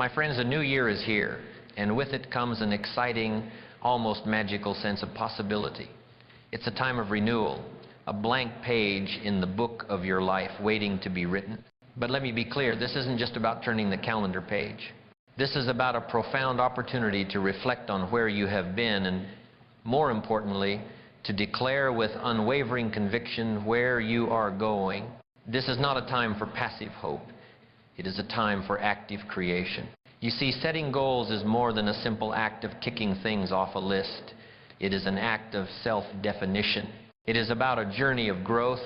My friends, a new year is here, and with it comes an exciting, almost magical sense of possibility. It's a time of renewal, a blank page in the book of your life waiting to be written. But let me be clear, this isn't just about turning the calendar page. This is about a profound opportunity to reflect on where you have been and, more importantly, to declare with unwavering conviction where you are going. This is not a time for passive hope. It is a time for active creation. You see, setting goals is more than a simple act of ticking things off a list. It is an act of self-definition. It is about a journey of growth,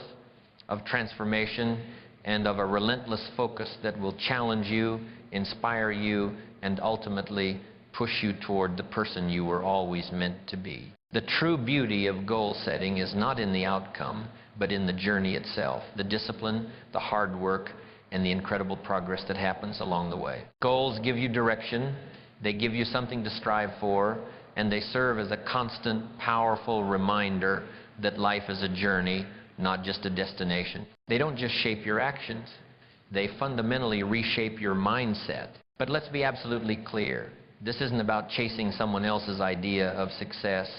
of transformation, and of a relentless focus that will challenge you, inspire you, and ultimately push you toward the person you were always meant to be. The true beauty of goal setting is not in the outcome, but in the journey itself, the discipline, the hard work, and the incredible progress that happens along the way. Goals give you direction, they give you something to strive for, and they serve as a constant, powerful reminder that life is a journey, not just a destination. They don't just shape your actions, they fundamentally reshape your mindset. But let's be absolutely clear. This isn't about chasing someone else's idea of success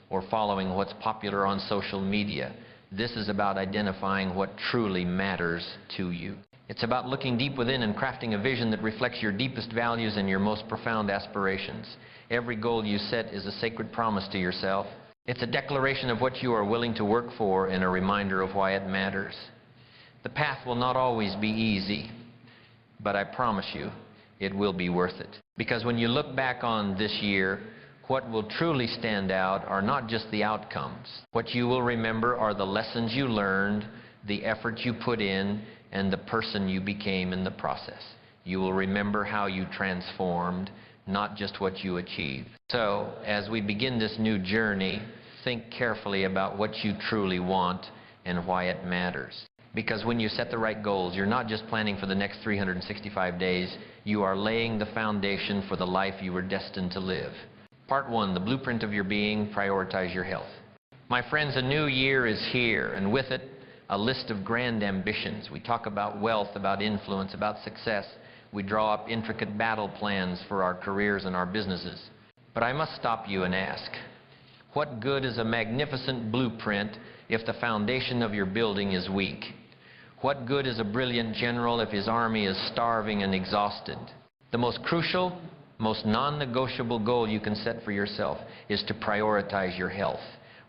or following what's popular on social media. This is about identifying what truly matters to you. It's about looking deep within and crafting a vision that reflects your deepest values and your most profound aspirations. Every goal you set is a sacred promise to yourself. It's a declaration of what you are willing to work for and a reminder of why it matters. The path will not always be easy, but I promise you, it will be worth it. Because when you look back on this year, what will truly stand out are not just the outcomes. What you will remember are the lessons you learned, the effort you put in, and the person you became in the process. You will remember how you transformed, not just what you achieved. So, as we begin this new journey, think carefully about what you truly want and why it matters. Because when you set the right goals, you're not just planning for the next 365 days, you are laying the foundation for the life you were destined to live. Part 1, the blueprint of your being, prioritize your health. My friends, a new year is here, and with it, a list of grand ambitions. We talk about wealth, about influence, about success. We draw up intricate battle plans for our careers and our businesses. But I must stop you and ask, what good is a magnificent blueprint if the foundation of your building is weak? What good is a brilliant general if his army is starving and exhausted? The most crucial, most non-negotiable goal you can set for yourself is to prioritize your health.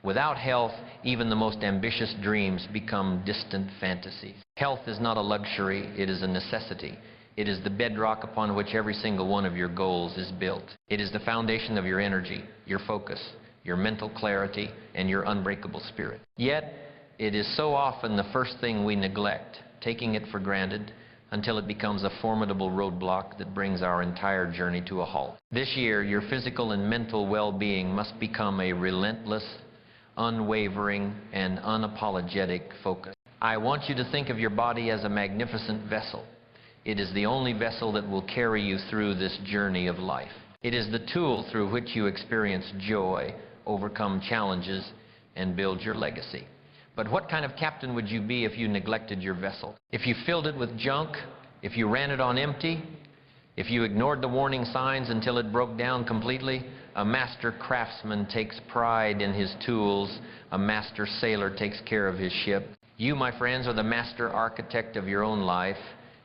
Without health, even the most ambitious dreams become distant fantasies. Health is not a luxury, it is a necessity. It is the bedrock upon which every single one of your goals is built. It is the foundation of your energy, your focus, your mental clarity, and your unbreakable spirit. Yet, it is so often the first thing we neglect, taking it for granted, until it becomes a formidable roadblock that brings our entire journey to a halt. This year, your physical and mental well-being must become a relentless, unwavering, and unapologetic focus. I want you to think of your body as a magnificent vessel. It is the only vessel that will carry you through this journey of life. It is the tool through which you experience joy, overcome challenges, and build your legacy. But what kind of captain would you be if you neglected your vessel? If you filled it with junk, if you ran it on empty, if you ignored the warning signs until it broke down completely? A master craftsman takes pride in his tools. A master sailor takes care of his ship. You, my friends, are the master architect of your own life,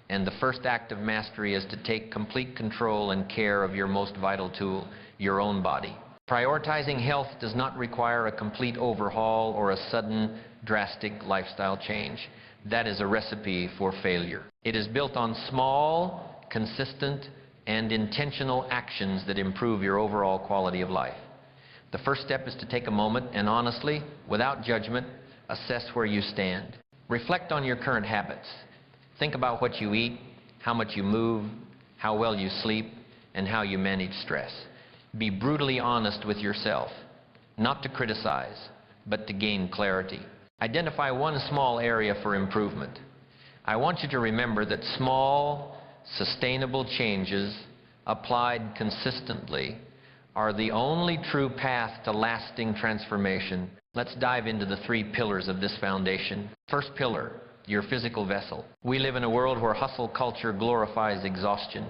and the first act of mastery is to take complete control and care of your most vital tool, your own body. Prioritizing health does not require a complete overhaul or a sudden, drastic lifestyle change. That is a recipe for failure. It is built on small, consistent, and intentional actions that improve your overall quality of life. The first step is to take a moment and honestly, without judgment, assess where you stand. Reflect on your current habits. Think about what you eat, how much you move, how well you sleep, and how you manage stress. Be brutally honest with yourself, not to criticize, but to gain clarity. Identify one small area for improvement. I want you to remember that small, sustainable changes applied consistently are the only true path to lasting transformation. Let's dive into the 3 pillars of this foundation. First pillar, your physical vessel. We live in a world where hustle culture glorifies exhaustion,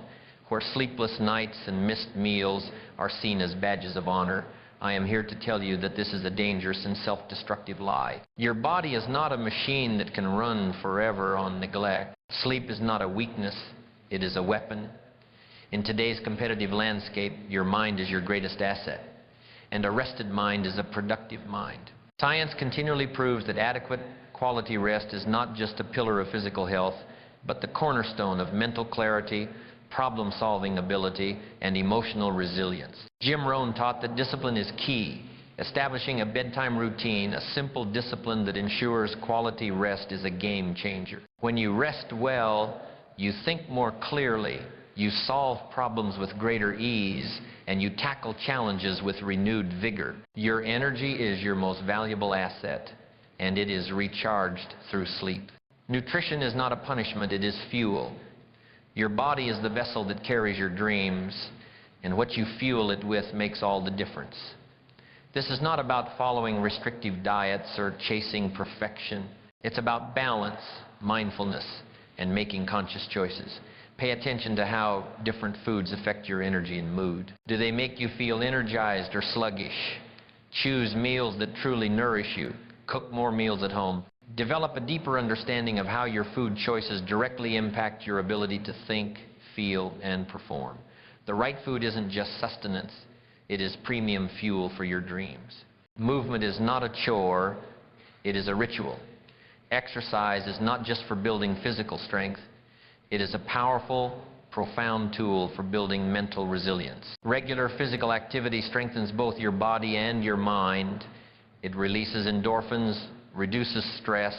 where sleepless nights and missed meals are seen as badges of honor, I am here to tell you that this is a dangerous and self-destructive lie. Your body is not a machine that can run forever on neglect. Sleep is not a weakness, it is a weapon. In today's competitive landscape, your mind is your greatest asset, and a rested mind is a productive mind. Science continually proves that adequate quality rest is not just a pillar of physical health, but the cornerstone of mental clarity, problem-solving ability, and emotional resilience. Jim Rohn taught that discipline is key. Establishing a bedtime routine, a simple discipline that ensures quality rest, is a game changer. When you rest well, you think more clearly, you solve problems with greater ease, and you tackle challenges with renewed vigor. Your energy is your most valuable asset, and it is recharged through sleep. Nutrition is not a punishment, it is fuel. Your body is the vessel that carries your dreams, and what you fuel it with makes all the difference. This is not about following restrictive diets or chasing perfection. It's about balance, mindfulness, and making conscious choices. Pay attention to how different foods affect your energy and mood. Do they make you feel energized or sluggish? Choose meals that truly nourish you. Cook more meals at home. Develop a deeper understanding of how your food choices directly impact your ability to think, feel, and perform. The right food isn't just sustenance, it is premium fuel for your dreams. Movement is not a chore, it is a ritual. Exercise is not just for building physical strength, it is a powerful, profound tool for building mental resilience. Regular physical activity strengthens both your body and your mind. It releases endorphins, reduces stress,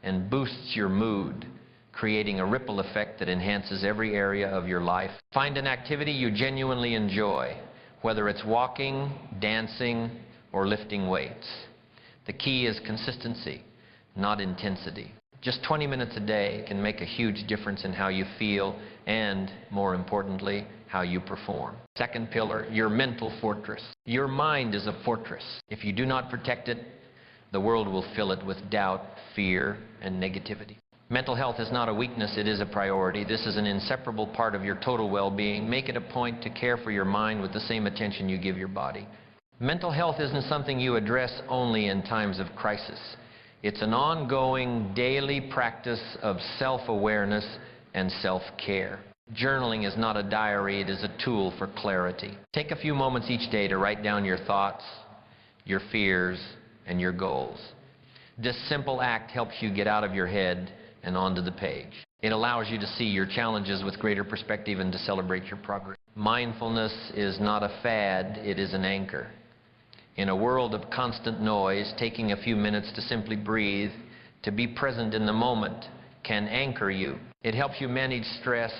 and boosts your mood, creating a ripple effect that enhances every area of your life. Find an activity you genuinely enjoy, whether it's walking, dancing, or lifting weights. The key is consistency, not intensity. Just 20 minutes a day can make a huge difference in how you feel and, more importantly, how you perform. Second pillar, your mental fortress. Your mind is a fortress. If you do not protect it, the world will fill it with doubt, fear, and negativity. Mental health is not a weakness, it is a priority. This is an inseparable part of your total well-being. Make it a point to care for your mind with the same attention you give your body. Mental health isn't something you address only in times of crisis. It's an ongoing, daily practice of self-awareness and self-care. Journaling is not a diary, it is a tool for clarity. Take a few moments each day to write down your thoughts, your fears, and your goals. This simple act helps you get out of your head and onto the page. It allows you to see your challenges with greater perspective and to celebrate your progress. Mindfulness is not a fad, it is an anchor. In a world of constant noise, taking a few minutes to simply breathe, to be present in the moment, can anchor you. It helps you manage stress,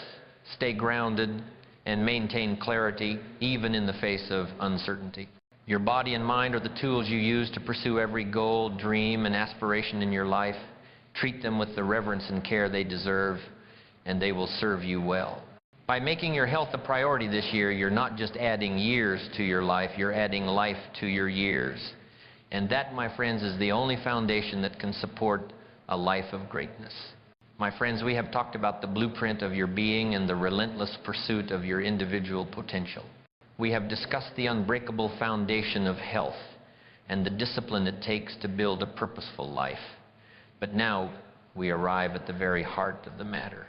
stay grounded, and maintain clarity even in the face of uncertainty. Your body and mind are the tools you use to pursue every goal, dream, and aspiration in your life. Treat them with the reverence and care they deserve, and they will serve you well. By making your health a priority this year, you're not just adding years to your life, you're adding life to your years. And that, my friends, is the only foundation that can support a life of greatness. My friends, we have talked about the blueprint of your being and the relentless pursuit of your individual potential. We have discussed the unbreakable foundation of health and the discipline it takes to build a purposeful life. But now we arrive at the very heart of the matter,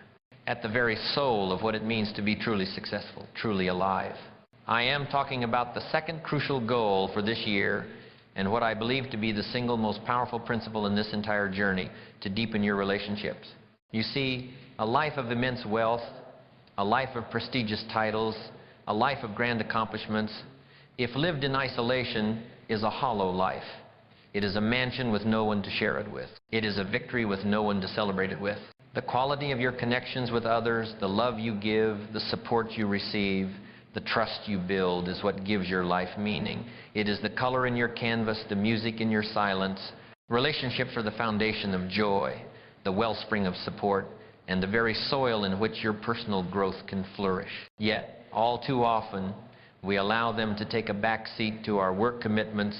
at the very soul of what it means to be truly successful, truly alive. I am talking about the second crucial goal for this year and what I believe to be the single most powerful principle in this entire journey to deepen your relationships. You see, a life of immense wealth, a life of prestigious titles, a life of grand accomplishments, if lived in isolation, is a hollow life. It is a mansion with no one to share it with. It is a victory with no one to celebrate it with. The quality of your connections with others, the love you give, the support you receive, the trust you build is what gives your life meaning. It is the color in your canvas, the music in your silence. Relationships are the foundation of joy, the wellspring of support, and the very soil in which your personal growth can flourish. Yet, all too often, we allow them to take a back seat to our work commitments,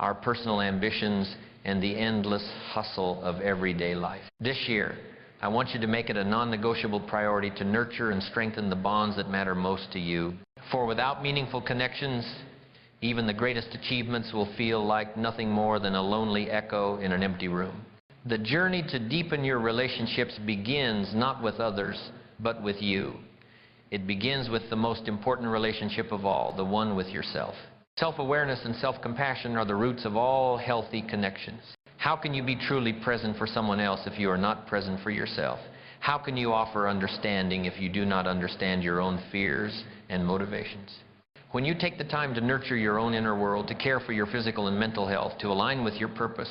our personal ambitions, and the endless hustle of everyday life. This year, I want you to make it a non-negotiable priority to nurture and strengthen the bonds that matter most to you. For without meaningful connections, even the greatest achievements will feel like nothing more than a lonely echo in an empty room. The journey to deepen your relationships begins not with others, but with you. It begins with the most important relationship of all, the one with yourself. Self-awareness and self-compassion are the roots of all healthy connections. How can you be truly present for someone else if you are not present for yourself? How can you offer understanding if you do not understand your own fears and motivations? When you take the time to nurture your own inner world, to care for your physical and mental health, to align with your purpose,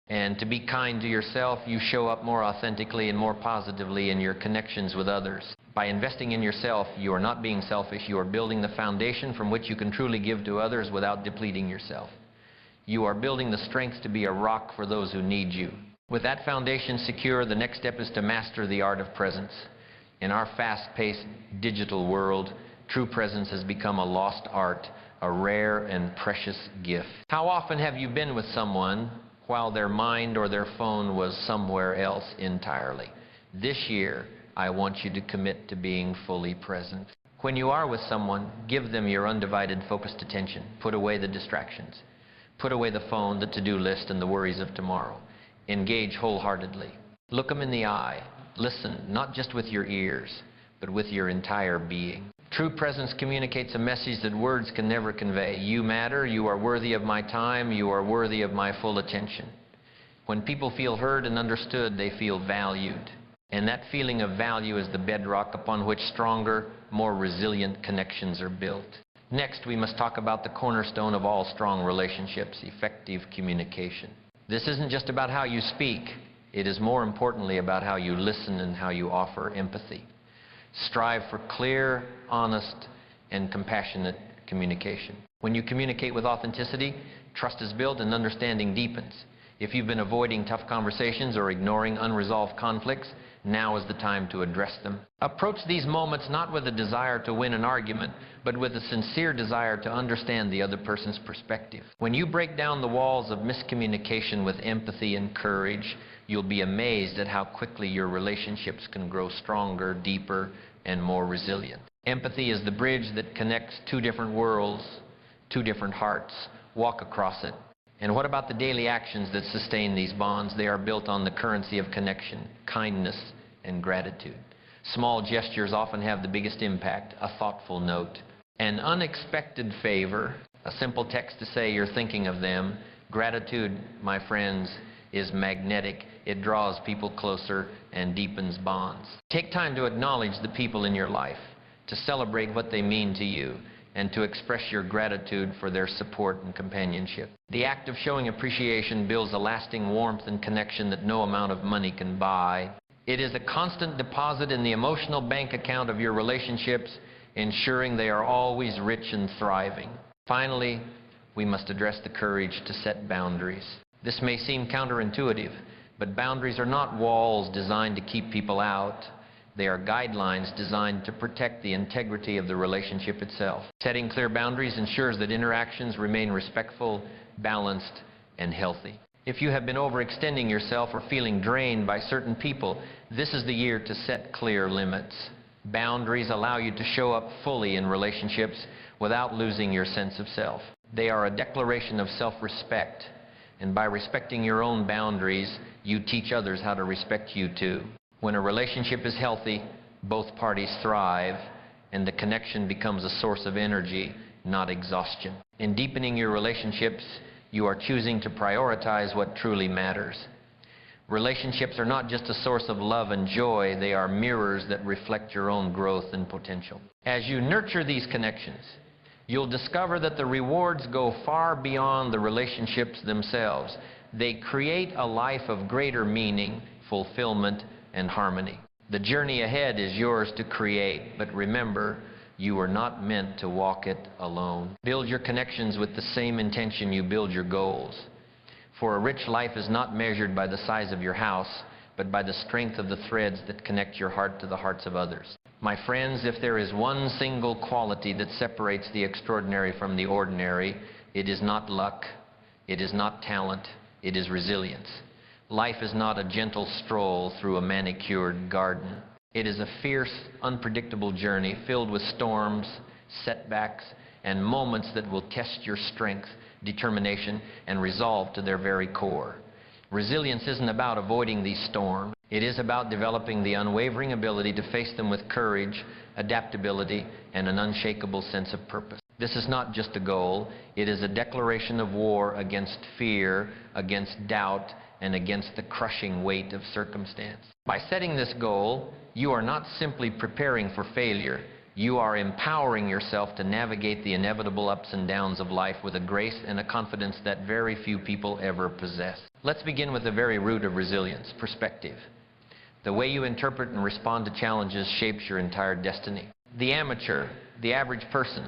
and to be kind to yourself, you show up more authentically and more positively in your connections with others. By investing in yourself, you are not being selfish. You are building the foundation from which you can truly give to others without depleting yourself. You are building the strength to be a rock for those who need you. With that foundation secure, the next step is to master the art of presence. In our fast-paced digital world, true presence has become a lost art, a rare and precious gift. How often have you been with someone while their mind or their phone was somewhere else entirely? This year, I want you to commit to being fully present. When you are with someone, give them your undivided, focused attention. Put away the distractions. Put away the phone, the to-do list, and the worries of tomorrow. Engage wholeheartedly. Look them in the eye. Listen, not just with your ears, but with your entire being. True presence communicates a message that words can never convey. You matter, you are worthy of my time, you are worthy of my full attention. When people feel heard and understood, they feel valued. And that feeling of value is the bedrock upon which stronger, more resilient connections are built. Next, we must talk about the cornerstone of all strong relationships, effective communication. This isn't just about how you speak. It is more importantly about how you listen and how you offer empathy. Strive for clear, honest, and compassionate communication. When you communicate with authenticity, trust is built and understanding deepens. If you've been avoiding tough conversations or ignoring unresolved conflicts, now is the time to address them. Approach these moments not with a desire to win an argument, but with a sincere desire to understand the other person's perspective. When you break down the walls of miscommunication with empathy and courage, you'll be amazed at how quickly your relationships can grow stronger, deeper, and more resilient. Empathy is the bridge that connects two different worlds, two different hearts. Walk across it. And what about the daily actions that sustain these bonds? They are built on the currency of connection, kindness, and gratitude. Small gestures often have the biggest impact. A thoughtful note, an unexpected favor, a simple text to say you're thinking of them. Gratitude, my friends, is magnetic. It draws people closer and deepens bonds. Take time to acknowledge the people in your life, to celebrate what they mean to you, and to express your gratitude for their support and companionship. The act of showing appreciation builds a lasting warmth and connection that no amount of money can buy. It is a constant deposit in the emotional bank account of your relationships, ensuring they are always rich and thriving. Finally, we must address the courage to set boundaries. This may seem counterintuitive, but boundaries are not walls designed to keep people out. They are guidelines designed to protect the integrity of the relationship itself. Setting clear boundaries ensures that interactions remain respectful, balanced, and healthy. If you have been overextending yourself or feeling drained by certain people, this is the year to set clear limits. Boundaries allow you to show up fully in relationships without losing your sense of self. They are a declaration of self-respect, and by respecting your own boundaries, you teach others how to respect you too. When a relationship is healthy, both parties thrive, and the connection becomes a source of energy, not exhaustion. In deepening your relationships, you are choosing to prioritize what truly matters. Relationships are not just a source of love and joy, they are mirrors that reflect your own growth and potential. As you nurture these connections, you'll discover that the rewards go far beyond the relationships themselves. They create a life of greater meaning, fulfillment, and harmony. The journey ahead is yours to create, but remember, you are not meant to walk it alone. Build your connections with the same intention you build your goals. For a rich life is not measured by the size of your house, but by the strength of the threads that connect your heart to the hearts of others. My friends, if there is one single quality that separates the extraordinary from the ordinary, it is not luck, it is not talent, it is resilience. Life is not a gentle stroll through a manicured garden. It is a fierce, unpredictable journey filled with storms, setbacks, and moments that will test your strength, determination, and resolve to their very core. Resilience isn't about avoiding these storms. It is about developing the unwavering ability to face them with courage, adaptability, and an unshakable sense of purpose. This is not just a goal. It is a declaration of war against fear, against doubt, and against the crushing weight of circumstance. By setting this goal, you are not simply preparing for failure. You are empowering yourself to navigate the inevitable ups and downs of life with a grace and a confidence that very few people ever possess. Let's begin with the very root of resilience, perspective. The way you interpret and respond to challenges shapes your entire destiny. The amateur, the average person,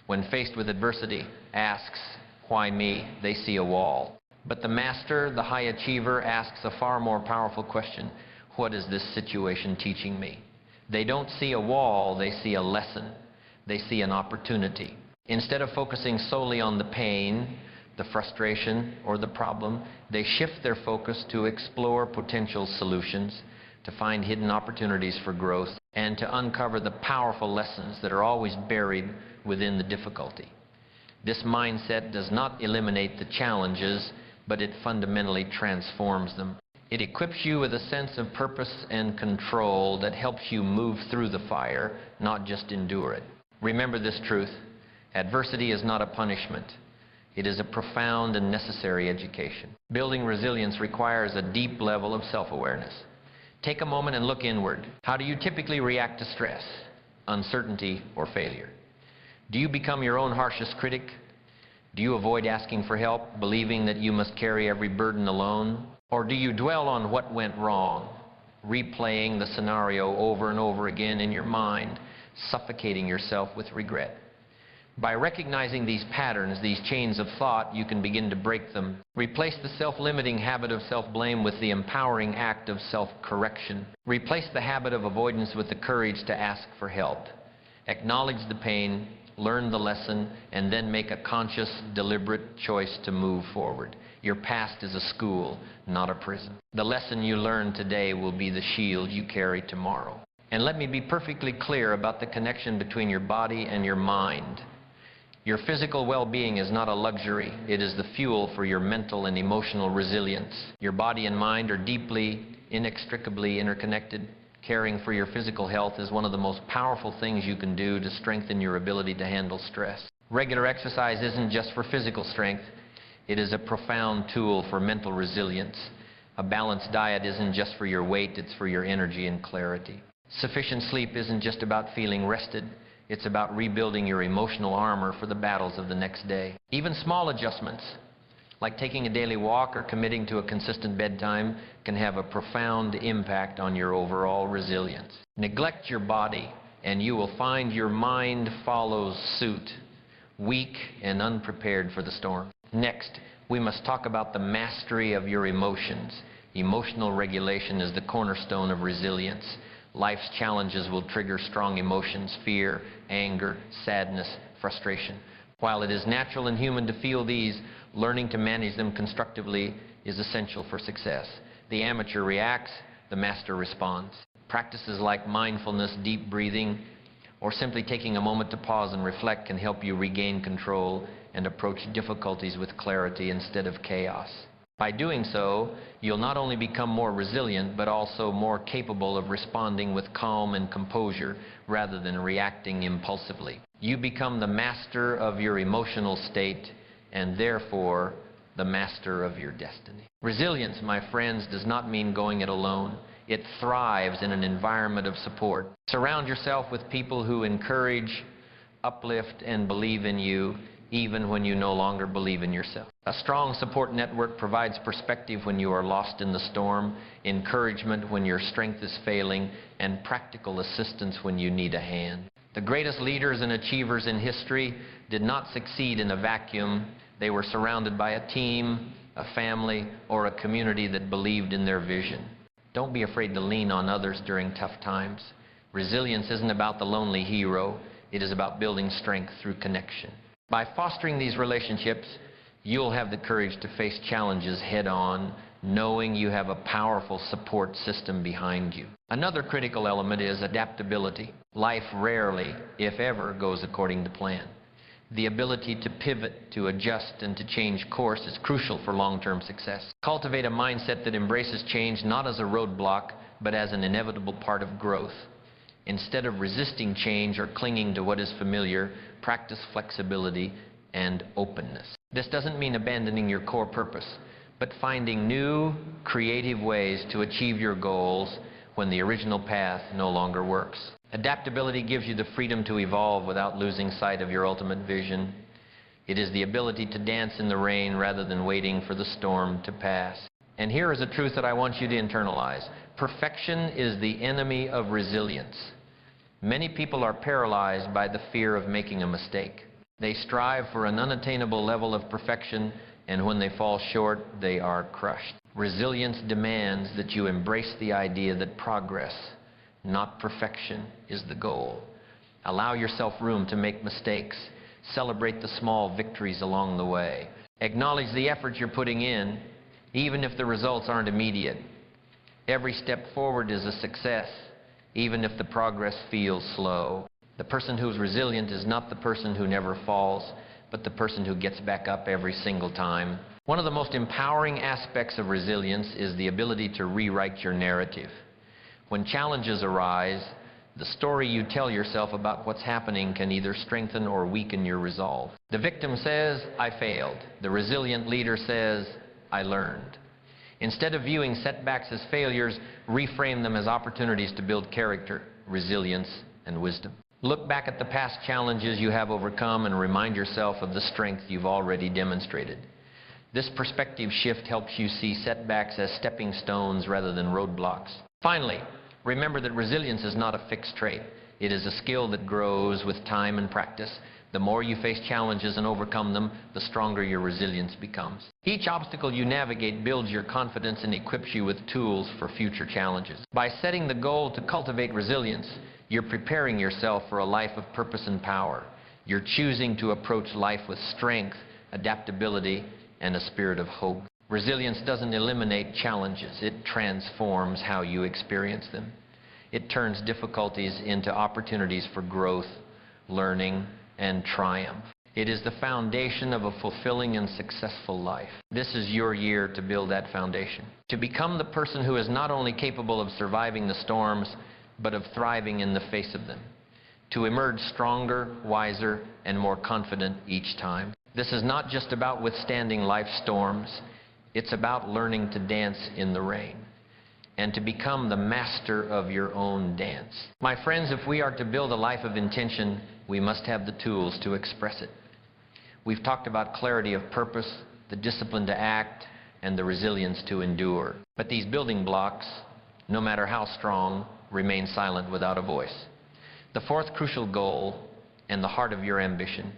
when faced with adversity, asks, "Why me?" They see a wall. But the master, the high achiever, asks a far more powerful question: what is this situation teaching me? They don't see a wall, they see a lesson. They see an opportunity. Instead of focusing solely on the pain, the frustration, or the problem, they shift their focus to explore potential solutions, to find hidden opportunities for growth, and to uncover the powerful lessons that are always buried within the difficulty. This mindset does not eliminate the challenges, but it fundamentally transforms them. It equips you with a sense of purpose and control that helps you move through the fire, not just endure it. Remember this truth: adversity is not a punishment. It is a profound and necessary education. Building resilience requires a deep level of self-awareness. Take a moment and look inward. How do you typically react to stress, uncertainty, or failure? Do you become your own harshest critic? Do you avoid asking for help, believing that you must carry every burden alone? Or do you dwell on what went wrong, replaying the scenario over and over again in your mind, suffocating yourself with regret? By recognizing these patterns, these chains of thought, you can begin to break them. Replace the self-limiting habit of self-blame with the empowering act of self-correction. Replace the habit of avoidance with the courage to ask for help. Acknowledge the pain, learn the lesson, and then make a conscious, deliberate choice to move forward. Your past is a school, not a prison. The lesson you learn today will be the shield you carry tomorrow. And let me be perfectly clear about the connection between your body and your mind. Your physical well-being is not a luxury. It is the fuel for your mental and emotional resilience. Your body and mind are deeply, inextricably interconnected. Caring for your physical health is one of the most powerful things you can do to strengthen your ability to handle stress. Regular exercise isn't just for physical strength. It is a profound tool for mental resilience. A balanced diet isn't just for your weight, it's for your energy and clarity. Sufficient sleep isn't just about feeling rested. It's about rebuilding your emotional armor for the battles of the next day. Even small adjustments, like taking a daily walk or committing to a consistent bedtime, can have a profound impact on your overall resilience. Neglect your body, and you will find your mind follows suit, weak and unprepared for the storm. Next, we must talk about the mastery of your emotions. Emotional regulation is the cornerstone of resilience. Life's challenges will trigger strong emotions: fear, anger, sadness, frustration. While it is natural and human to feel these, learning to manage them constructively is essential for success. The amateur reacts, the master responds. Practices like mindfulness, deep breathing, or simply taking a moment to pause and reflect can help you regain control and approach difficulties with clarity instead of chaos. By doing so, you'll not only become more resilient, but also more capable of responding with calm and composure rather than reacting impulsively. You become the master of your emotional state and therefore the master of your destiny. Resilience, my friends, does not mean going it alone. It thrives in an environment of support. Surround yourself with people who encourage, uplift, and believe in you, even when you no longer believe in yourself. A strong support network provides perspective when you are lost in the storm, encouragement when your strength is failing, and practical assistance when you need a hand. The greatest leaders and achievers in history did not succeed in a vacuum. They were surrounded by a team, a family, or a community that believed in their vision. Don't be afraid to lean on others during tough times. Resilience isn't about the lonely hero. It is about building strength through connection. By fostering these relationships, you'll have the courage to face challenges head-on, knowing you have a powerful support system behind you. Another critical element is adaptability. Life rarely, if ever, goes according to plan. The ability to pivot, to adjust, and to change course is crucial for long-term success. Cultivate a mindset that embraces change not as a roadblock, but as an inevitable part of growth. Instead of resisting change or clinging to what is familiar, practice flexibility and openness. This doesn't mean abandoning your core purpose, but finding new, creative ways to achieve your goals when the original path no longer works. Adaptability gives you the freedom to evolve without losing sight of your ultimate vision. It is the ability to dance in the rain rather than waiting for the storm to pass. And here is a truth that I want you to internalize. Perfection is the enemy of resilience. Many people are paralyzed by the fear of making a mistake. They strive for an unattainable level of perfection, and when they fall short, they are crushed. Resilience demands that you embrace the idea that progress, not perfection, is the goal. Allow yourself room to make mistakes. Celebrate the small victories along the way. Acknowledge the effort you're putting in, even if the results aren't immediate. Every step forward is a success, even if the progress feels slow. The person who's resilient is not the person who never falls, but the person who gets back up every single time. One of the most empowering aspects of resilience is the ability to rewrite your narrative. When challenges arise, the story you tell yourself about what's happening can either strengthen or weaken your resolve. The victim says, "I failed." The resilient leader says, "I learned." Instead of viewing setbacks as failures, reframe them as opportunities to build character, resilience, and wisdom. Look back at the past challenges you have overcome and remind yourself of the strength you've already demonstrated. This perspective shift helps you see setbacks as stepping stones rather than roadblocks. Finally, remember that resilience is not a fixed trait. It is a skill that grows with time and practice. The more you face challenges and overcome them, the stronger your resilience becomes. Each obstacle you navigate builds your confidence and equips you with tools for future challenges. By setting the goal to cultivate resilience, you're preparing yourself for a life of purpose and power. You're choosing to approach life with strength, adaptability, and a spirit of hope. Resilience doesn't eliminate challenges. It transforms how you experience them. It turns difficulties into opportunities for growth, learning, and triumph. It is the foundation of a fulfilling and successful life. This is your year to build that foundation. To become the person who is not only capable of surviving the storms, but of thriving in the face of them. To emerge stronger, wiser, and more confident each time. This is not just about withstanding life's storms. It's about learning to dance in the rain and to become the master of your own dance. My friends, if we are to build a life of intention, we must have the tools to express it. We've talked about clarity of purpose, the discipline to act, and the resilience to endure. But these building blocks, no matter how strong, remain silent without a voice. The fourth crucial goal, and the heart of your ambition,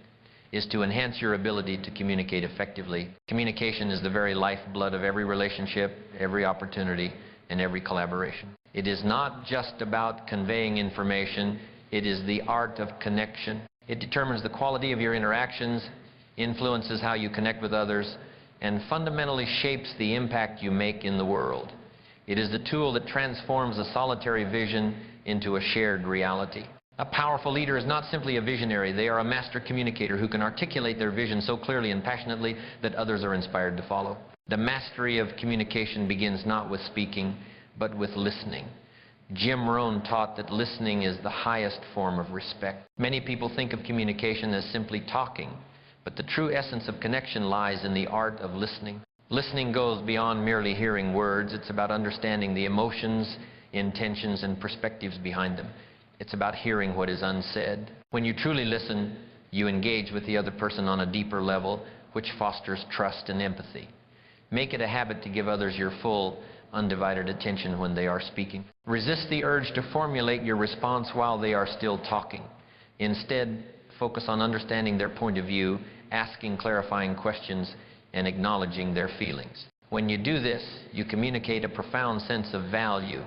is to enhance your ability to communicate effectively. Communication is the very lifeblood of every relationship, every opportunity, and every collaboration. It is not just about conveying information, it is the art of connection. It determines the quality of your interactions, influences how you connect with others, and fundamentally shapes the impact you make in the world. It is the tool that transforms a solitary vision into a shared reality. A powerful leader is not simply a visionary. They are a master communicator who can articulate their vision so clearly and passionately that others are inspired to follow. The mastery of communication begins not with speaking, but with listening. Jim Rohn taught that listening is the highest form of respect. Many people think of communication as simply talking, but the true essence of connection lies in the art of listening. Listening goes beyond merely hearing words. It's about understanding the emotions, intentions, and perspectives behind them. It's about hearing what is unsaid. When you truly listen, you engage with the other person on a deeper level, which fosters trust and empathy. Make it a habit to give others your full, undivided attention when they are speaking. Resist the urge to formulate your response while they are still talking. Instead, focus on understanding their point of view, asking clarifying questions, and acknowledging their feelings. When you do this, you communicate a profound sense of value,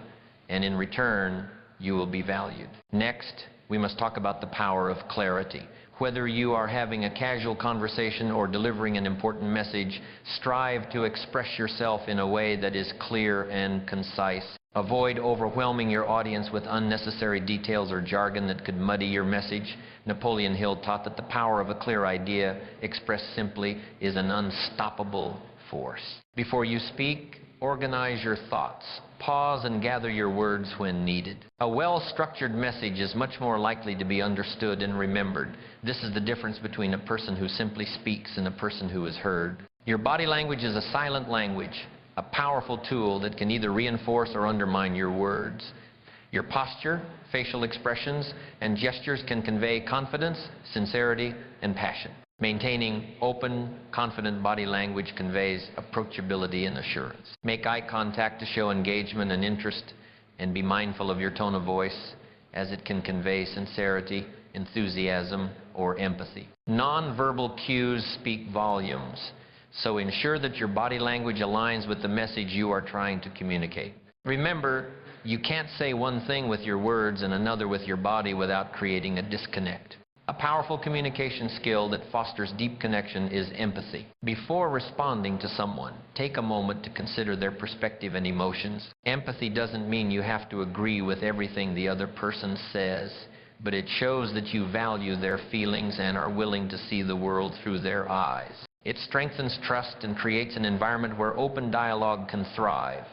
and in return, you will be valued. Next, we must talk about the power of clarity. Whether you are having a casual conversation or delivering an important message, strive to express yourself in a way that is clear and concise. Avoid overwhelming your audience with unnecessary details or jargon that could muddy your message. Napoleon Hill taught that the power of a clear idea, expressed simply, is an unstoppable force. Before you speak, organize your thoughts. Pause and gather your words when needed. A well-structured message is much more likely to be understood and remembered. This is the difference between a person who simply speaks and a person who is heard. Your body language is a silent language, a powerful tool that can either reinforce or undermine your words. Your posture, facial expressions, and gestures can convey confidence, sincerity, and passion. Maintaining open, confident body language conveys approachability and assurance. Make eye contact to show engagement and interest, and be mindful of your tone of voice, as it can convey sincerity, enthusiasm, or empathy. Non-verbal cues speak volumes, so ensure that your body language aligns with the message you are trying to communicate. Remember, you can't say one thing with your words and another with your body without creating a disconnect. A powerful communication skill that fosters deep connection is empathy. Before responding to someone, take a moment to consider their perspective and emotions. Empathy doesn't mean you have to agree with everything the other person says, but it shows that you value their feelings and are willing to see the world through their eyes. It strengthens trust and creates an environment where open dialogue can thrive.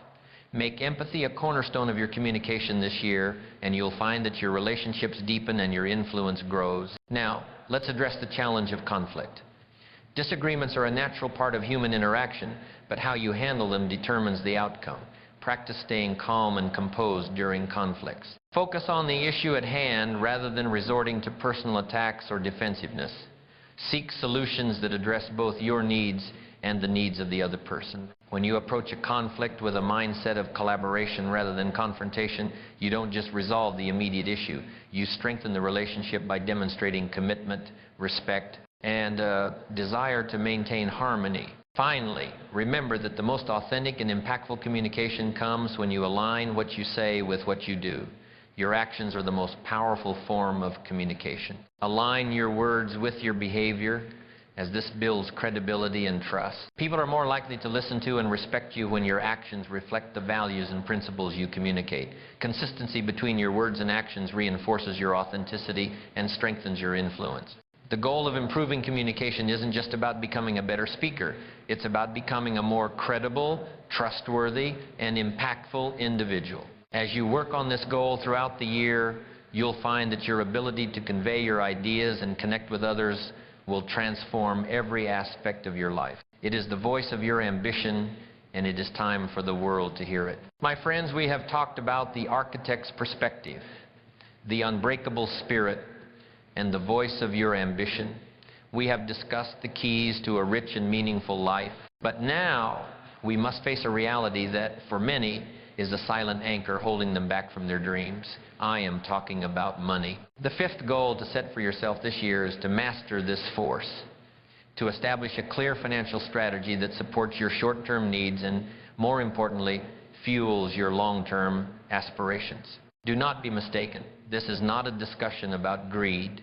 Make empathy a cornerstone of your communication this year, and you'll find that your relationships deepen and your influence grows. Now, let's address the challenge of conflict. Disagreements are a natural part of human interaction, but how you handle them determines the outcome. Practice staying calm and composed during conflicts. Focus on the issue at hand rather than resorting to personal attacks or defensiveness. Seek solutions that address both your needs and the needs of the other person. When you approach a conflict with a mindset of collaboration rather than confrontation, you don't just resolve the immediate issue. You strengthen the relationship by demonstrating commitment, respect, and a desire to maintain harmony. Finally, remember that the most authentic and impactful communication comes when you align what you say with what you do. Your actions are the most powerful form of communication. Align your words with your behavior, as this builds credibility and trust. People are more likely to listen to and respect you when your actions reflect the values and principles you communicate. Consistency between your words and actions reinforces your authenticity and strengthens your influence. The goal of improving communication isn't just about becoming a better speaker. It's about becoming a more credible, trustworthy, and impactful individual. As you work on this goal throughout the year, you'll find that your ability to convey your ideas and connect with others will transform every aspect of your life. It is the voice of your ambition, and it is time for the world to hear it. My friends, we have talked about the architect's perspective, the unbreakable spirit, and the voice of your ambition. We have discussed the keys to a rich and meaningful life. But now we must face a reality that, for many, is a silent anchor holding them back from their dreams. I am talking about money. The fifth goal to set for yourself this year is to master this force, to establish a clear financial strategy that supports your short-term needs and, more importantly, fuels your long-term aspirations. Do not be mistaken. This is not a discussion about greed.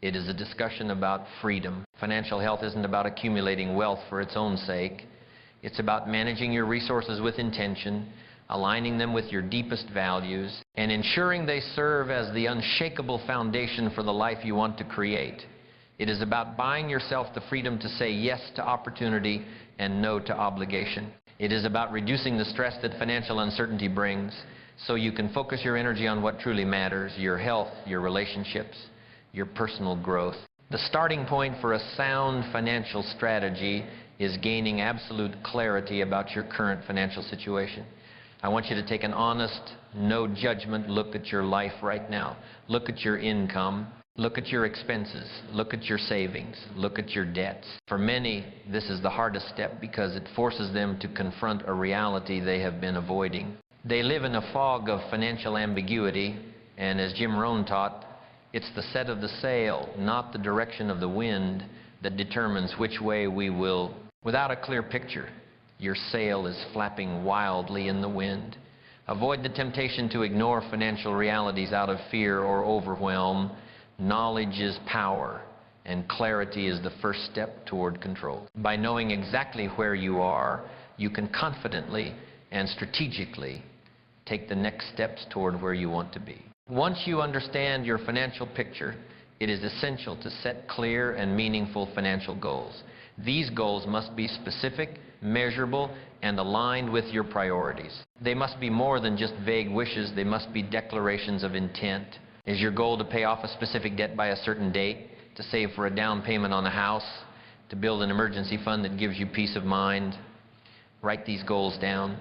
It is a discussion about freedom. Financial health isn't about accumulating wealth for its own sake. It's about managing your resources with intention, aligning them with your deepest values, and ensuring they serve as the unshakable foundation for the life you want to create. It is about buying yourself the freedom to say yes to opportunity and no to obligation. It is about reducing the stress that financial uncertainty brings so you can focus your energy on what truly matters: your health, your relationships, your personal growth. The starting point for a sound financial strategy is gaining absolute clarity about your current financial situation. I want you to take an honest, no judgment look at your life right now. Look at your income, look at your expenses, look at your savings, look at your debts. For many, this is the hardest step because it forces them to confront a reality they have been avoiding. They live in a fog of financial ambiguity, and as Jim Rohn taught, it's the set of the sail, not the direction of the wind, that determines which way we will. Without a clear picture, your sail is flapping wildly in the wind. Avoid the temptation to ignore financial realities out of fear or overwhelm. Knowledge is power, and clarity is the first step toward control. By knowing exactly where you are, you can confidently and strategically take the next steps toward where you want to be. Once you understand your financial picture, it is essential to set clear and meaningful financial goals. These goals must be specific, measurable, and aligned with your priorities. They must be more than just vague wishes. They must be declarations of intent. Is your goal to pay off a specific debt by a certain date, to save for a down payment on a house, to build an emergency fund that gives you peace of mind? Write these goals down.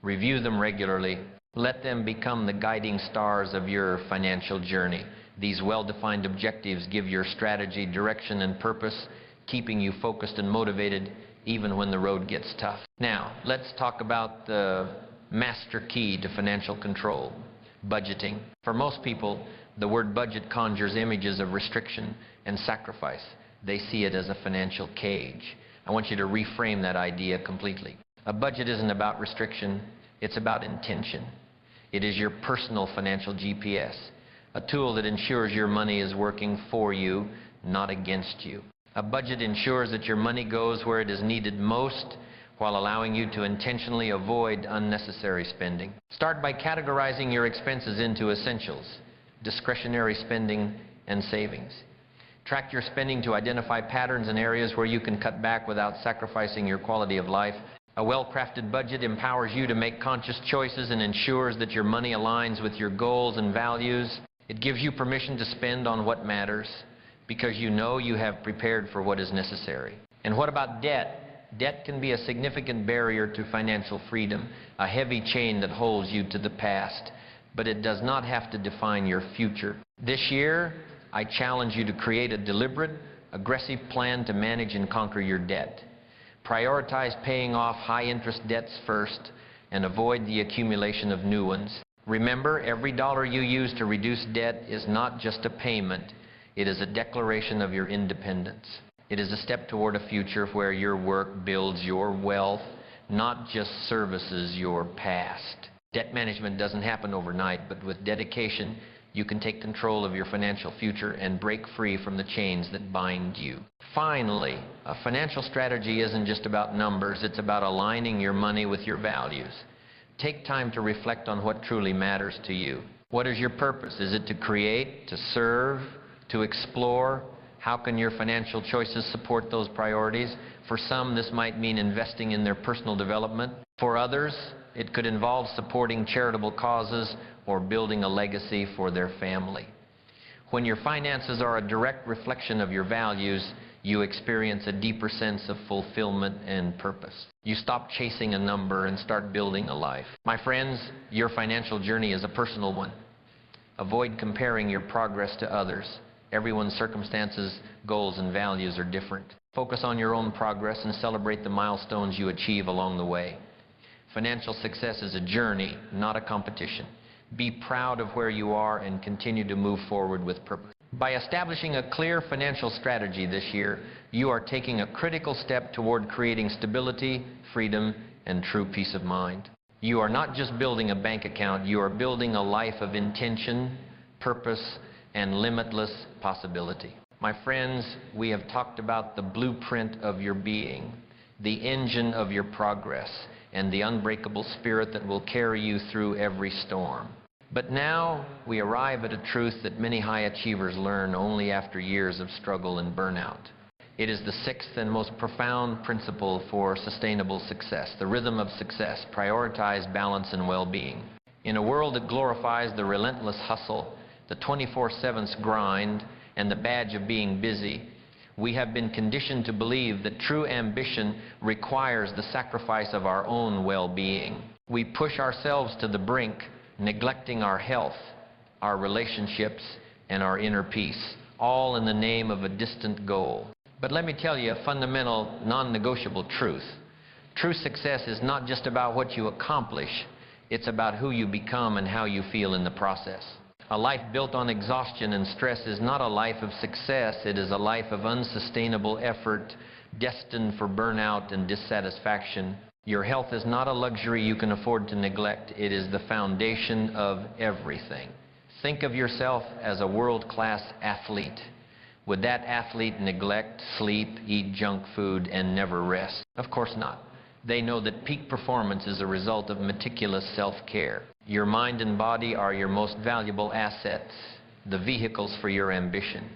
Review them regularly. Let them become the guiding stars of your financial journey. These well-defined objectives give your strategy direction and purpose, keeping you focused and motivated even when the road gets tough. Now, let's talk about the master key to financial control: budgeting. For most people, the word budget conjures images of restriction and sacrifice. They see it as a financial cage. I want you to reframe that idea completely. A budget isn't about restriction, it's about intention. It is your personal financial GPS, a tool that ensures your money is working for you, not against you. A budget ensures that your money goes where it is needed most, while allowing you to intentionally avoid unnecessary spending. Start by categorizing your expenses into essentials, discretionary spending, and savings. Track your spending to identify patterns and areas where you can cut back without sacrificing your quality of life. A well-crafted budget empowers you to make conscious choices and ensures that your money aligns with your goals and values. It gives you permission to spend on what matters, because you know you have prepared for what is necessary. And what about debt? Debt can be a significant barrier to financial freedom, a heavy chain that holds you to the past, but it does not have to define your future. This year, I challenge you to create a deliberate, aggressive plan to manage and conquer your debt. Prioritize paying off high-interest debts first and avoid the accumulation of new ones. Remember, every dollar you use to reduce debt is not just a payment. It is a declaration of your independence. It is a step toward a future where your work builds your wealth, not just services your past. Debt management doesn't happen overnight, but with dedication, you can take control of your financial future and break free from the chains that bind you. Finally, a financial strategy isn't just about numbers. It's about aligning your money with your values. Take time to reflect on what truly matters to you. What is your purpose? Is it to create, to serve, to explore? How can your financial choices support those priorities? For some, this might mean investing in their personal development. For others, it could involve supporting charitable causes or building a legacy for their family. When your finances are a direct reflection of your values, you experience a deeper sense of fulfillment and purpose. You stop chasing a number and start building a life. My friends, your financial journey is a personal one. Avoid comparing your progress to others. Everyone's circumstances, goals, and values are different. Focus on your own progress and celebrate the milestones you achieve along the way. Financial success is a journey, not a competition. Be proud of where you are and continue to move forward with purpose. By establishing a clear financial strategy this year, you are taking a critical step toward creating stability, freedom, and true peace of mind. You are not just building a bank account, you are building a life of intention, purpose, and limitless possibility. My friends, we have talked about the blueprint of your being, the engine of your progress, and the unbreakable spirit that will carry you through every storm. But now we arrive at a truth that many high achievers learn only after years of struggle and burnout. It is the sixth and most profound principle for sustainable success, the rhythm of success: prioritize balance and well-being. In a world that glorifies the relentless hustle, the 24/7 grind, and the badge of being busy, we have been conditioned to believe that true ambition requires the sacrifice of our own well-being. We push ourselves to the brink, neglecting our health, our relationships, and our inner peace, all in the name of a distant goal. But let me tell you a fundamental, non-negotiable truth. True success is not just about what you accomplish, it's about who you become and how you feel in the process. A life built on exhaustion and stress is not a life of success, it is a life of unsustainable effort, destined for burnout and dissatisfaction. Your health is not a luxury you can afford to neglect, it is the foundation of everything. Think of yourself as a world-class athlete. Would that athlete neglect, sleep, eat junk food, and never rest? Of course not. They know that peak performance is a result of meticulous self-care. Your mind and body are your most valuable assets, the vehicles for your ambition.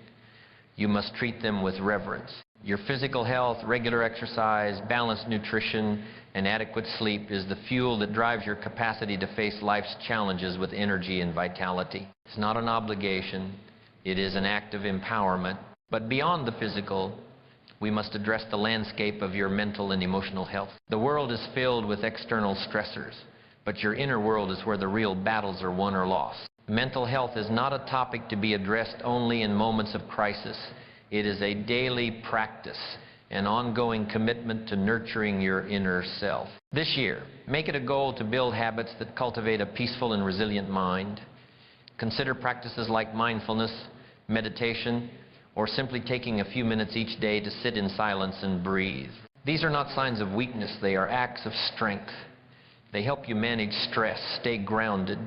You must treat them with reverence. Your physical health, regular exercise, balanced nutrition, and adequate sleep is the fuel that drives your capacity to face life's challenges with energy and vitality. It's not an obligation. It is an act of empowerment. But beyond the physical, we must address the landscape of your mental and emotional health. The world is filled with external stressors, but your inner world is where the real battles are won or lost. Mental health is not a topic to be addressed only in moments of crisis. It is a daily practice, an ongoing commitment to nurturing your inner self. This year, make it a goal to build habits that cultivate a peaceful and resilient mind. Consider practices like mindfulness, meditation, or simply taking a few minutes each day to sit in silence and breathe. These are not signs of weakness, they are acts of strength. They help you manage stress, stay grounded,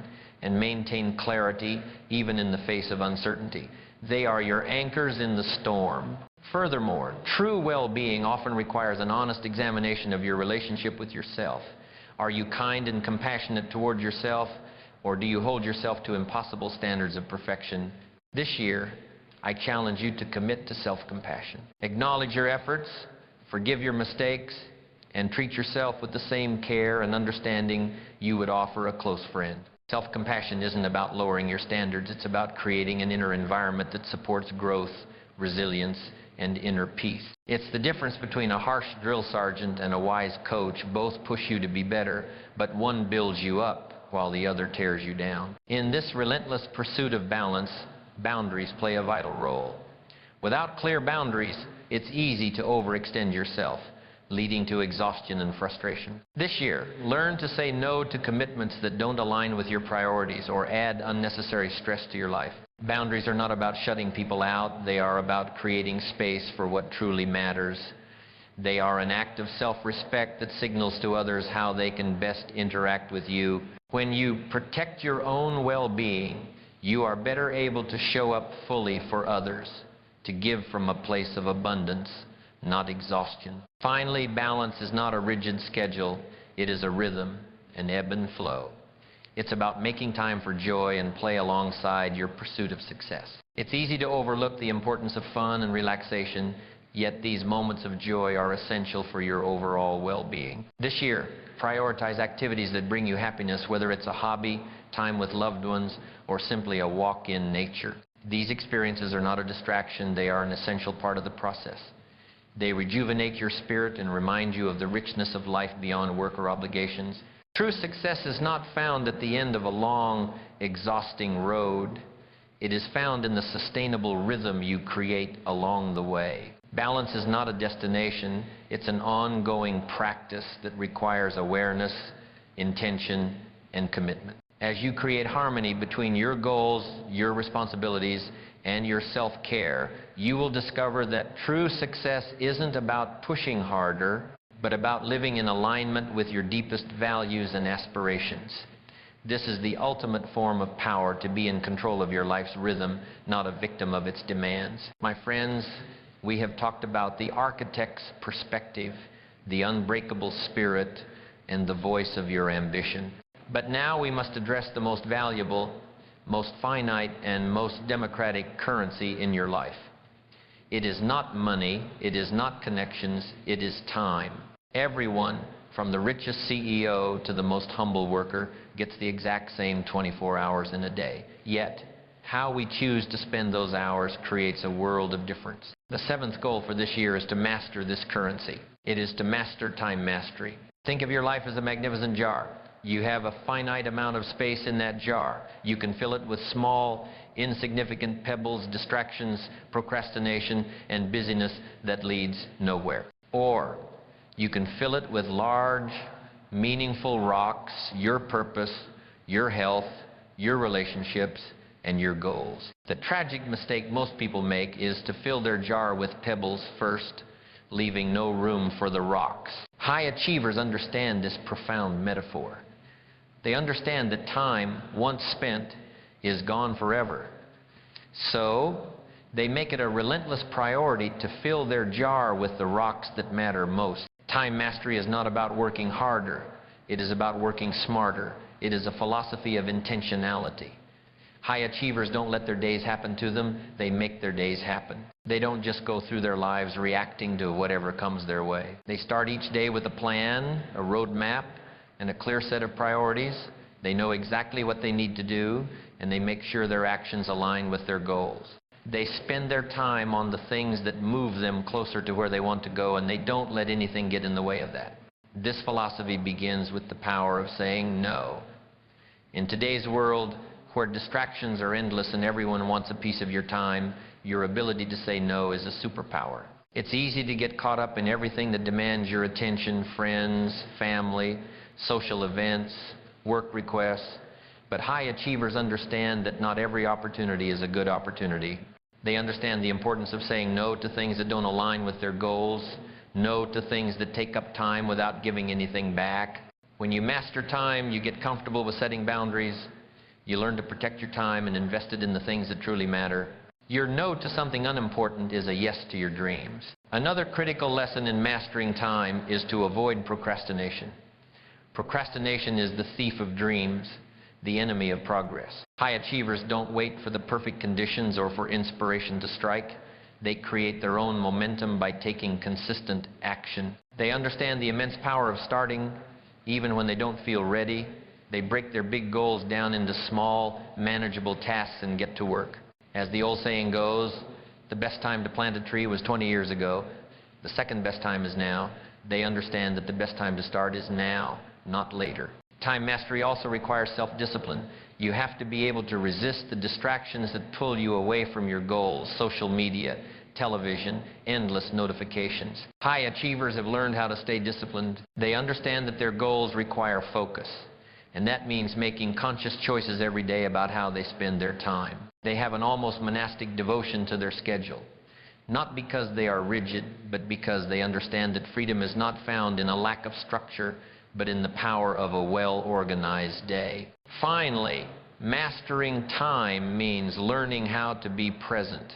and maintain clarity even in the face of uncertainty. They are your anchors in the storm. Furthermore, true well-being often requires an honest examination of your relationship with yourself. Are you kind and compassionate toward yourself, or do you hold yourself to impossible standards of perfection? This year, I challenge you to commit to self-compassion. Acknowledge your efforts, forgive your mistakes, and treat yourself with the same care and understanding you would offer a close friend. Self-compassion isn't about lowering your standards, it's about creating an inner environment that supports growth, resilience, and inner peace. It's the difference between a harsh drill sergeant and a wise coach. Both push you to be better, but one builds you up while the other tears you down. In this relentless pursuit of balance, boundaries play a vital role. Without clear boundaries, it's easy to overextend yourself, leading to exhaustion and frustration. This year, learn to say no to commitments that don't align with your priorities or add unnecessary stress to your life. Boundaries are not about shutting people out. They are about creating space for what truly matters. They are an act of self-respect that signals to others how they can best interact with you. When you protect your own well-being, you are better able to show up fully for others, to give from a place of abundance, not exhaustion. Finally, balance is not a rigid schedule. It is a rhythm, an ebb and flow. It's about making time for joy and play alongside your pursuit of success. It's easy to overlook the importance of fun and relaxation, yet these moments of joy are essential for your overall well-being. This year, prioritize activities that bring you happiness, whether it's a hobby, time with loved ones, or simply a walk in nature. These experiences are not a distraction, they are an essential part of the process. They rejuvenate your spirit and remind you of the richness of life beyond work or obligations. True success is not found at the end of a long, exhausting road. It is found in the sustainable rhythm you create along the way. Balance is not a destination, it's an ongoing practice that requires awareness, intention, and commitment. As you create harmony between your goals, your responsibilities, and your self-care, you will discover that true success isn't about pushing harder, but about living in alignment with your deepest values and aspirations. This is the ultimate form of power, to be in control of your life's rhythm, not a victim of its demands. My friends, we have talked about the architect's perspective, the unbreakable spirit, and the voice of your ambition. But now we must address the most valuable, most finite, and most democratic currency in your life. It is not money, it is not connections, it is time. Everyone, from the richest CEO to the most humble worker, gets the exact same 24 hours in a day. Yet, how we choose to spend those hours creates a world of difference. The seventh goal for this year is to master this currency. It is to master time mastery. Think of your life as a magnificent jar. You have a finite amount of space in that jar. You can fill it with small, insignificant pebbles, distractions, procrastination, and busyness that leads nowhere. Or you can fill it with large, meaningful rocks, your purpose, your health, your relationships, and your goals. The tragic mistake most people make is to fill their jar with pebbles first, leaving no room for the rocks. High achievers understand this profound metaphor. They understand that time, once spent, is gone forever. So, They make it a relentless priority to fill their jar with the rocks that matter most. Time mastery is not about working harder. It is about working smarter. It is a philosophy of intentionality. High achievers don't let their days happen to them. They make their days happen. They don't just go through their lives reacting to whatever comes their way. They start each day with a plan, a roadmap, and a clear set of priorities. They know exactly what they need to do, and they make sure their actions align with their goals. They spend their time on the things that move them closer to where they want to go, and they don't let anything get in the way of that. This philosophy begins with the power of saying no. In today's world, where distractions are endless and everyone wants a piece of your time, your ability to say no is a superpower. It's easy to get caught up in everything that demands your attention: friends, family, social events, work requests. But high achievers understand that not every opportunity is a good opportunity. They understand the importance of saying no to things that don't align with their goals, no to things that take up time without giving anything back. When you master time, you get comfortable with setting boundaries. You learn to protect your time and invest it in the things that truly matter. Your no to something unimportant is a yes to your dreams. Another critical lesson in mastering time is to avoid procrastination. Procrastination is the thief of dreams, the enemy of progress. High achievers don't wait for the perfect conditions or for inspiration to strike. They create their own momentum by taking consistent action. They understand the immense power of starting even when they don't feel ready. They break their big goals down into small, manageable tasks and get to work. As the old saying goes, the best time to plant a tree was 20 years ago. The second best time is now. They understand that the best time to start is now, not later. Time mastery also requires self-discipline. You have to be able to resist the distractions that pull you away from your goals: social media, television, endless notifications. High achievers have learned how to stay disciplined. They understand that their goals require focus, and that means making conscious choices every day about how they spend their time. They have an almost monastic devotion to their schedule, not because they are rigid, but because they understand that freedom is not found in a lack of structure, but in the power of a well-organized day. Finally, mastering time means learning how to be present.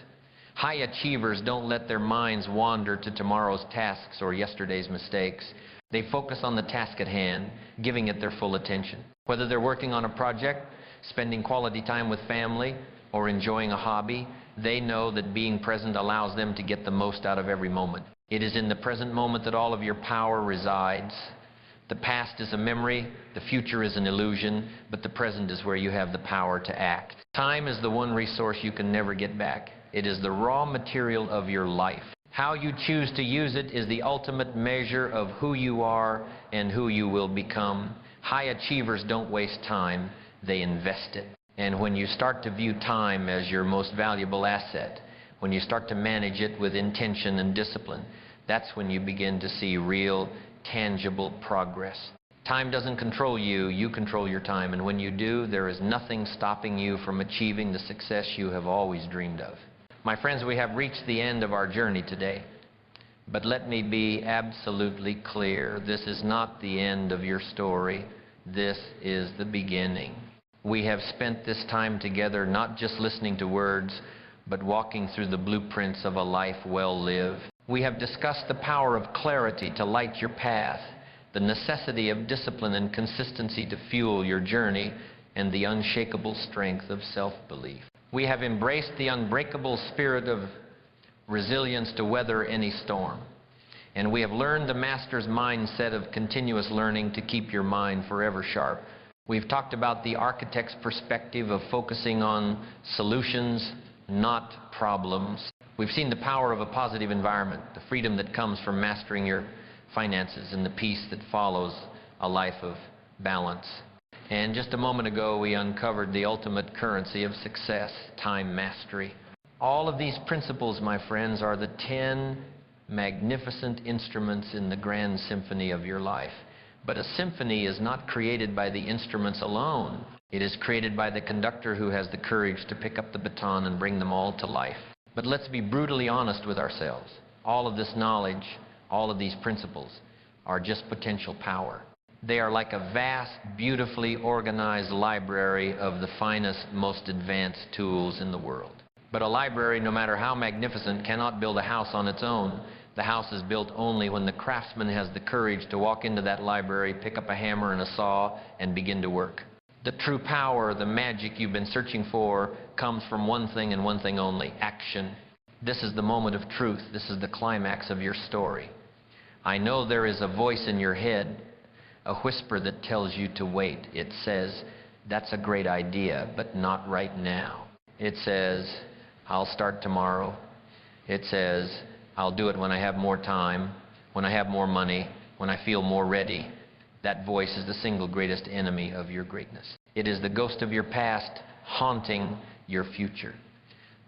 High achievers don't let their minds wander to tomorrow's tasks or yesterday's mistakes. They focus on the task at hand, giving it their full attention. Whether they're working on a project, spending quality time with family, or enjoying a hobby, they know that being present allows them to get the most out of every moment. It is in the present moment that all of your power resides. The past is a memory, the future is an illusion, but the present is where you have the power to act. Time is the one resource you can never get back. It is the raw material of your life. How you choose to use it is the ultimate measure of who you are and who you will become. High achievers don't waste time, they invest it. And when you start to view time as your most valuable asset, when you start to manage it with intention and discipline, that's when you begin to see real, tangible progress. Time doesn't control you, you control your time. And when you do, there is nothing stopping you from achieving the success you have always dreamed of. My friends, we have reached the end of our journey today. But let me be absolutely clear. This is not the end of your story. This is the beginning. We have spent this time together not just listening to words, but walking through the blueprints of a life well lived. We have discussed the power of clarity to light your path, the necessity of discipline and consistency to fuel your journey, and the unshakable strength of self-belief. We have embraced the unbreakable spirit of resilience to weather any storm. And we have learned the master's mindset of continuous learning to keep your mind forever sharp. We've talked about the architect's perspective of focusing on solutions, not problems. We've seen the power of a positive environment, the freedom that comes from mastering your finances, and the peace that follows a life of balance. And just a moment ago, we uncovered the ultimate currency of success, time mastery. All of these principles, my friends, are the 10 magnificent instruments in the grand symphony of your life. But a symphony is not created by the instruments alone. It is created by the conductor who has the courage to pick up the baton and bring them all to life. But let's be brutally honest with ourselves. All of this knowledge, all of these principles, are just potential power. They are like a vast, beautifully organized library of the finest, most advanced tools in the world. But a library, no matter how magnificent, cannot build a house on its own. The house is built only when the craftsman has the courage to walk into that library, pick up a hammer and a saw, and begin to work. The true power, the magic you've been searching for, comes from one thing and one thing only: action. This is the moment of truth. This is the climax of your story. I know there is a voice in your head, a whisper that tells you to wait. It says, that's a great idea, but not right now. It says, I'll start tomorrow. It says, I'll do it when I have more time, when I have more money, when I feel more ready. That voice is the single greatest enemy of your greatness. It is the ghost of your past haunting your future.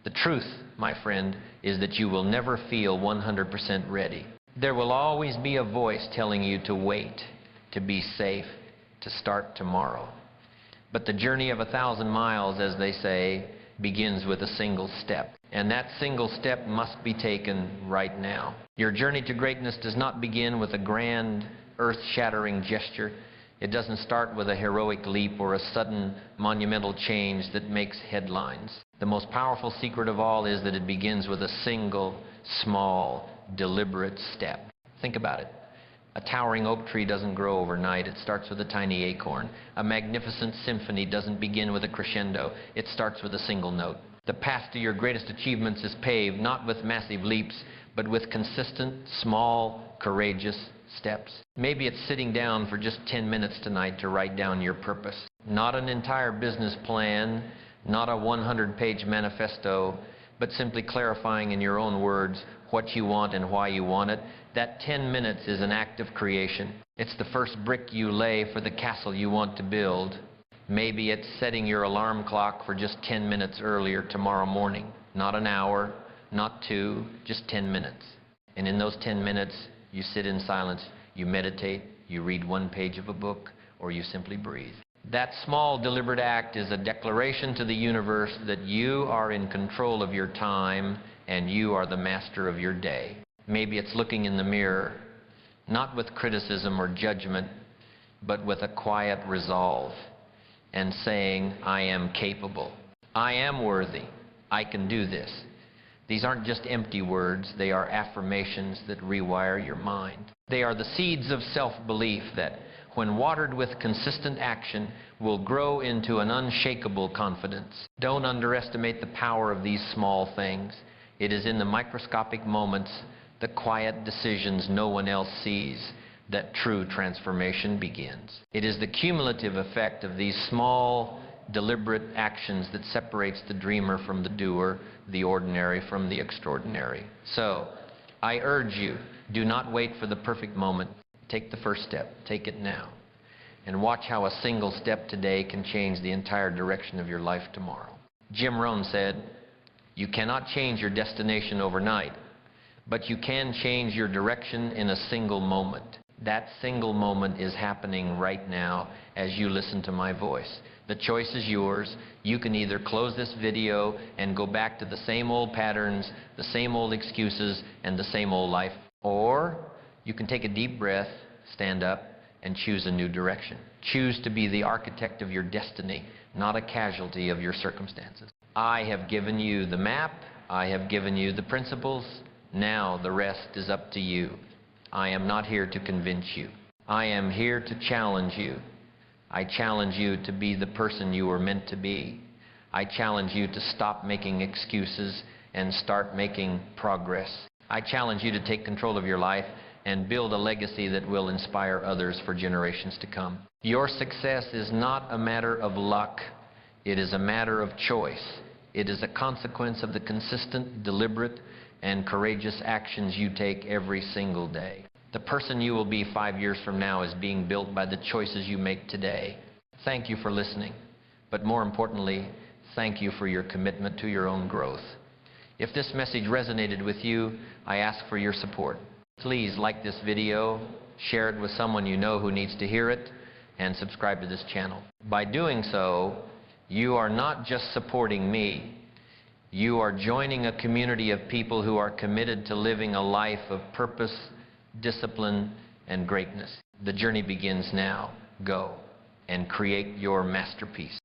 The truth, my friend, is that you will never feel 100% ready. There will always be a voice telling you to wait, to be safe, to start tomorrow. But the journey of 1,000 miles, as they say, begins with a single step. And that single step must be taken right now. Your journey to greatness does not begin with a grand, earth-shattering gesture. It doesn't start with a heroic leap or a sudden monumental change that makes headlines. The most powerful secret of all is that it begins with a single, small, deliberate step. Think about it. A towering oak tree doesn't grow overnight. It starts with a tiny acorn. A magnificent symphony doesn't begin with a crescendo. It starts with a single note. The path to your greatest achievements is paved not with massive leaps, but with consistent, small, courageous steps. Maybe it's sitting down for just 10 minutes tonight to write down your purpose. Not an entire business plan, not a 100-page manifesto, but simply clarifying in your own words what you want and why you want it. That 10 minutes is an act of creation. It's the first brick you lay for the castle you want to build. Maybe it's setting your alarm clock for just 10 minutes earlier tomorrow morning. Not an hour, not 2, just 10 minutes. And in those 10 minutes, you sit in silence, you meditate, you read 1 page of a book, or you simply breathe. That small, deliberate act is a declaration to the universe that you are in control of your time and you are the master of your day. Maybe it's looking in the mirror, not with criticism or judgment, but with a quiet resolve, and saying, I am capable. I am worthy. I can do this. These aren't just empty words. They are affirmations that rewire your mind. They are the seeds of self-belief that, when watered with consistent action, will grow into an unshakable confidence. Don't underestimate the power of these small things. It is in the microscopic moments, the quiet decisions no one else sees, that true transformation begins. It is the cumulative effect of these small, deliberate actions that separates the dreamer from the doer, the ordinary from the extraordinary. So, I urge you, do not wait for the perfect moment. Take the first step. Take it now. And watch how a single step today can change the entire direction of your life tomorrow. Jim Rohn said, you cannot change your destination overnight, but you can change your direction in a single moment. That single moment is happening right now as you listen to my voice. The choice is yours. You can either close this video and go back to the same old patterns, the same old excuses, and the same old life. Or you can take a deep breath, stand up, and choose a new direction. Choose to be the architect of your destiny, not a casualty of your circumstances. I have given you the map. I have given you the principles. Now the rest is up to you. I am not here to convince you. I am here to challenge you. I challenge you to be the person you were meant to be. I challenge you to stop making excuses and start making progress. I challenge you to take control of your life and build a legacy that will inspire others for generations to come. Your success is not a matter of luck. It is a matter of choice. It is a consequence of the consistent, deliberate, and courageous actions you take every single day. The person you will be 5 years from now is being built by the choices you make today. Thank you for listening, but more importantly, thank you for your commitment to your own growth. If this message resonated with you, I ask for your support. Please like this video, share it with someone you know who needs to hear it, and subscribe to this channel. By doing so, you are not just supporting me. You are joining a community of people who are committed to living a life of purpose, discipline, and greatness. The journey begins now. Go and create your masterpiece.